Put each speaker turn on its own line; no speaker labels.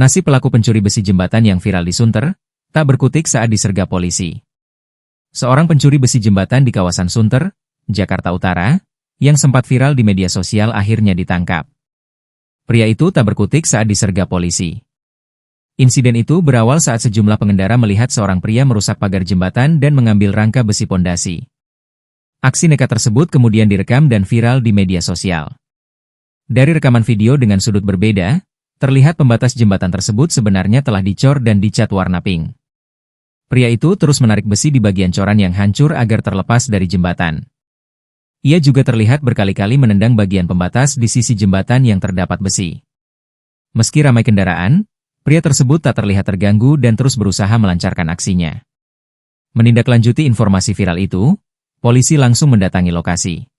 Nasib pelaku pencuri besi jembatan yang viral di Sunter, tak berkutik saat disergap polisi. Seorang pencuri besi jembatan di kawasan Sunter, Jakarta Utara, yang sempat viral di media sosial akhirnya ditangkap. Pria itu tak berkutik saat disergap polisi. Insiden itu berawal saat sejumlah pengendara melihat seorang pria merusak pagar jembatan dan mengambil rangka besi pondasi. Aksi nekat tersebut kemudian direkam dan viral di media sosial. Dari rekaman video dengan sudut berbeda, terlihat pembatas jembatan tersebut sebenarnya telah dicor dan dicat warna pink. Pria itu terus menarik besi di bagian coran yang hancur agar terlepas dari jembatan. Ia juga terlihat berkali-kali menendang bagian pembatas di sisi jembatan yang terdapat besi. Meski ramai kendaraan, pria tersebut tak terlihat terganggu dan terus berusaha melancarkan aksinya. Menindaklanjuti informasi viral itu, polisi langsung mendatangi lokasi.